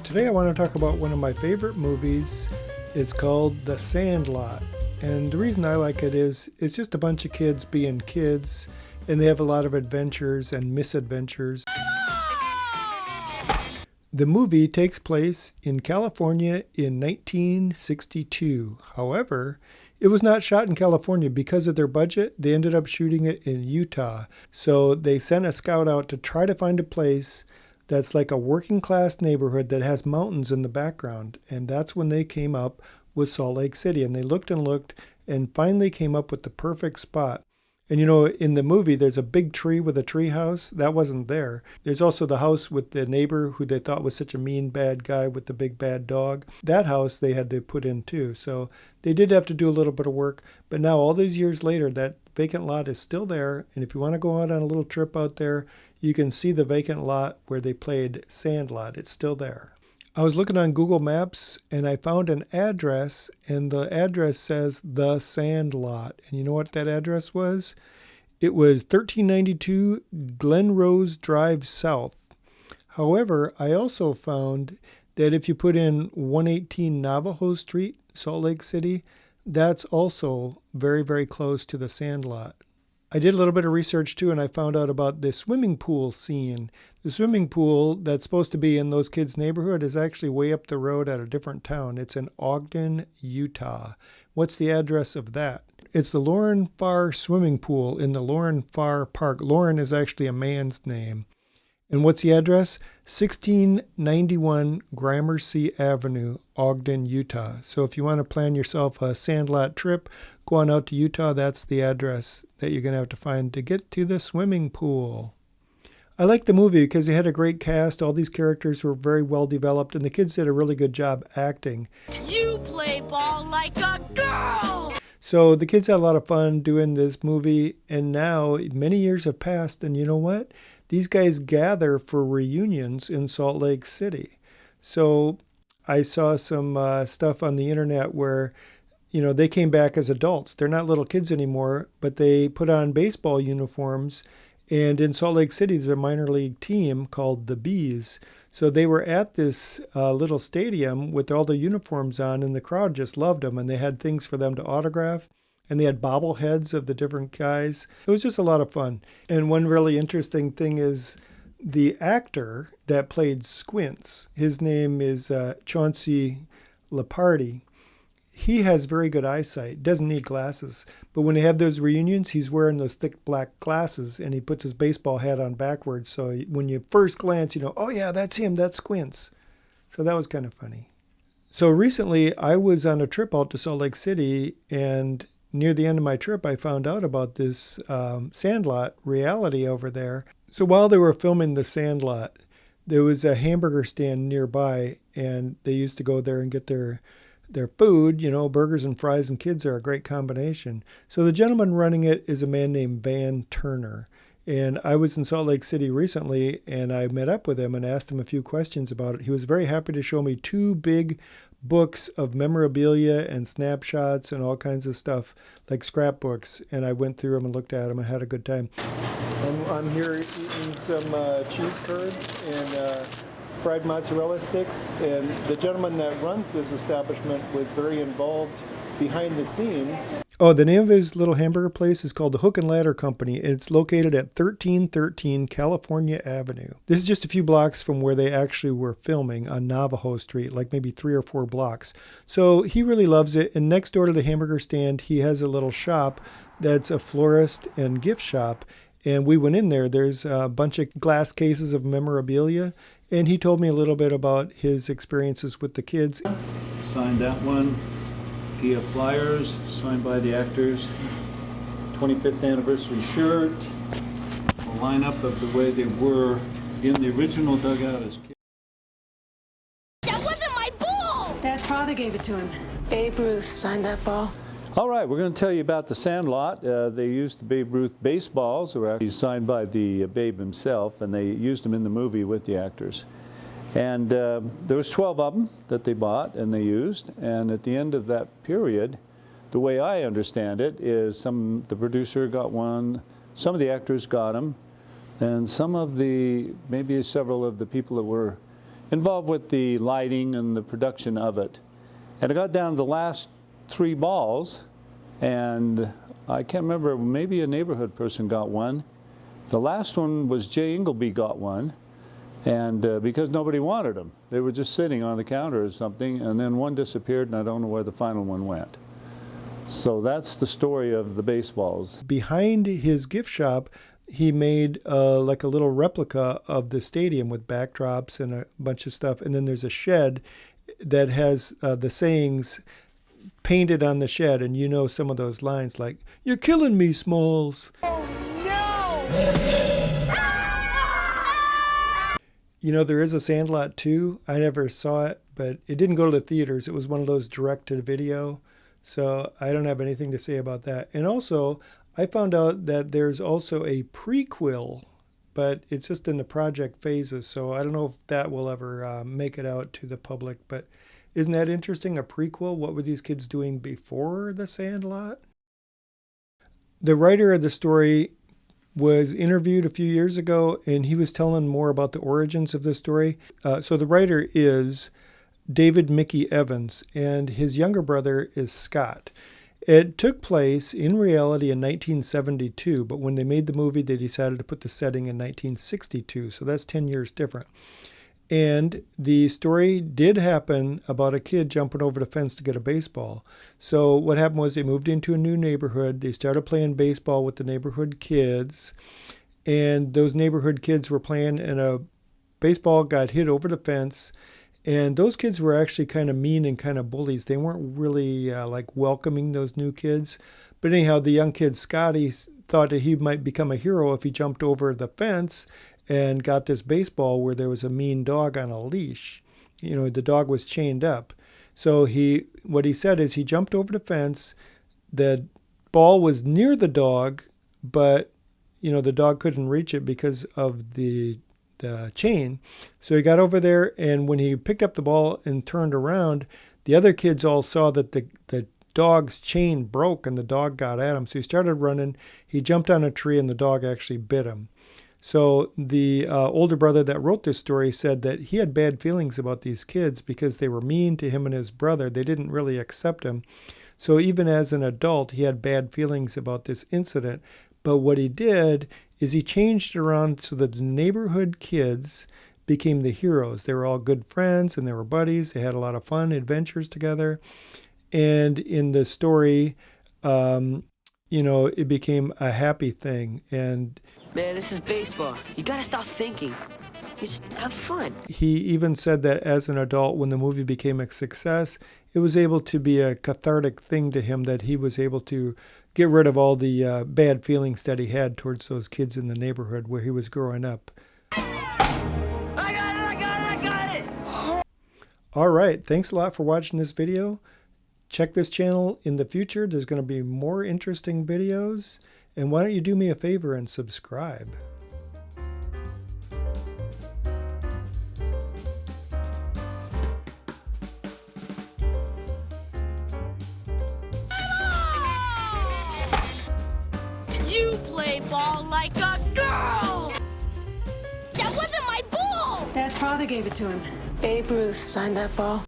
Today I want to talk about one of my favorite movies. It's called The Sandlot. And the reason I like it is it's just a bunch of kids being kids, and they have a lot of adventures and misadventures. The movie takes place in California in 1962. However, it was not shot in California because of their budget. They ended up shooting it in Utah. So they sent a scout out to try to find a place that's like a working class neighborhood that has mountains in the background. And that's when they came up with Salt Lake City. And they looked and finally came up with the perfect spot. And you know, in the movie, there's a big tree with a tree house. That wasn't there. There's also the house with the neighbor who they thought was such a mean, bad guy with the big, bad dog. That house they had to put in too. So they did have to do a little bit of work. But now, all these years later, that vacant lot is still there. And if you want to go out on a little trip out there, you can see the vacant lot where they played Sandlot. It's still there. I was looking on Google Maps and I found an address, and the address says The Sandlot. And you know what that address was? It was 1392 Glen Rose Drive South. However, I also found that if you put in 118 Navajo Street, Salt Lake City, that's also very, very close to The Sandlot. I did a little bit of research too, and I found out about the swimming pool scene. The swimming pool that's supposed to be in those kids' neighborhood is actually way up the road at a different town. It's in Ogden, Utah. What's the address of that? It's the Lauren Farr Swimming Pool in the Lauren Farr Park. Lauren is actually a man's name. And what's the address? 1691 Gramercy Avenue, Ogden, Utah. So if you want to plan yourself a Sandlot trip, go on out to Utah. That's the address that you're going to have to find to get to the swimming pool. I like the movie because they had a great cast. All these characters were very well developed, and the kids did a really good job acting. You play ball like a girl! So the kids had a lot of fun doing this movie, and now many years have passed, and you know what? These guys gather for reunions in Salt Lake City. So I saw some stuff on the internet where, you know, they came back as adults. They're not little kids anymore, but they put on baseball uniforms. And in Salt Lake City, there's a minor league team called the Bees. So they were at this little stadium with all the uniforms on, and the crowd just loved them. And they had things for them to autograph. And they had bobbleheads of the different guys. It was just a lot of fun. And one really interesting thing is the actor that played Squints, his name is Chauncey Lepardi. He has very good eyesight, doesn't need glasses. But when they have those reunions, he's wearing those thick black glasses, and he puts his baseball hat on backwards. So when you first glance, you know, oh yeah, that's him, that's Squints. So that was kind of funny. So recently, I was on a trip out to Salt Lake City, and near the end of my trip, I found out about this Sandlot reality over there. So while they were filming The Sandlot, there was a hamburger stand nearby, and they used to go there and get their food. You know, burgers and fries and kids are a great combination. So the gentleman running it is a man named Van Turner. And I was in Salt Lake City recently, and I met up with him and asked him a few questions about it. He was very happy to show me two big books of memorabilia and snapshots and all kinds of stuff, like scrapbooks. And I went through them and looked at them and had a good time. And I'm here eating some cheese curds and fried mozzarella sticks. And the gentleman that runs this establishment was very involved behind the scenes. Oh, the name of his little hamburger place is called the Hook and Ladder Company, and it's located at 1313 California Avenue. This is just a few blocks from where they actually were filming on Navajo Street, like maybe 3 or 4 blocks. So he really loves it, and next door to the hamburger stand, he has a little shop that's a florist and gift shop, and we went in there. There's a bunch of glass cases of memorabilia, and he told me a little bit about his experiences with the kids. Signed that one. Gia flyers signed by the actors, 25th anniversary shirt, a lineup of the way they were in the original dugout as kids. That wasn't my ball! Dad's father gave it to him. Babe Ruth signed that ball. All right, we're going to tell you about the Sandlot. They used the Babe Ruth baseballs, were actually signed by the Babe himself, and they used them in the movie with the actors. And there was 12 of them that they bought and they used. And at the end of that period, the way I understand it is the producer got one, some of the actors got them, and maybe several of the people that were involved with the lighting and the production of it. And I got down to the last 3 balls, and I can't remember, maybe a neighborhood person got one. The last one was Jay Ingleby got one, and because nobody wanted them. They were just sitting on the counter or something, and then one disappeared, and I don't know where the final one went. So that's the story of the baseballs. Behind his gift shop, he made like a little replica of the stadium with backdrops and a bunch of stuff. And then there's a shed that has the sayings painted on the shed. And you know some of those lines like, "You're killing me, Smalls." You know, there is a Sandlot 2. I never saw it, but it didn't go to the theaters. It was one of those direct-to-video. So I don't have anything to say about that. And also, I found out that there's also a prequel, but it's just in the project phases. So I don't know if that will ever make it out to the public. But isn't that interesting? A prequel? What were these kids doing before The Sandlot? The writer of the story was interviewed a few years ago, and he was telling more about the origins of the story. So the writer is David Mickey Evans, and his younger brother is Scott. It took place in reality in 1972, but when they made the movie, they decided to put the setting in 1962, so that's 10 years different. And the story did happen about a kid jumping over the fence to get a baseball. So what happened was they moved into a new neighborhood. They started playing baseball with the neighborhood kids, and those neighborhood kids were playing, and a baseball got hit over the fence. And those kids were actually kind of mean and kind of bullies. They weren't really like welcoming those new kids. But anyhow, the young kid, Scotty, thought that he might become a hero if he jumped over the fence and got this baseball where there was a mean dog on a leash. You know, the dog was chained up. So what he said is he jumped over the fence. The ball was near the dog, but, you know, the dog couldn't reach it because of the chain. So he got over there, and when he picked up the ball and turned around, the other kids all saw that the dog's chain broke and the dog got at him. So he started running. He jumped on a tree, and the dog actually bit him. So the older brother that wrote this story said that he had bad feelings about these kids because they were mean to him and his brother. They didn't really accept him. So even as an adult, he had bad feelings about this incident. But what he did is he changed it around so that the neighborhood kids became the heroes. They were all good friends and they were buddies. They had a lot of fun adventures together. And in the story, you know, it became a happy thing. And man, this is baseball. You gotta stop thinking. You just have fun. He even said that as an adult, when the movie became a success, it was able to be a cathartic thing to him, that he was able to get rid of all the bad feelings that he had towards those kids in the neighborhood where he was growing up. I got it! All right, thanks a lot for watching this video. Check this channel in the future. There's going to be more interesting videos. And why don't you do me a favor and subscribe? You play ball like a girl! That wasn't my ball! Dad's father gave it to him. Babe Ruth signed that ball.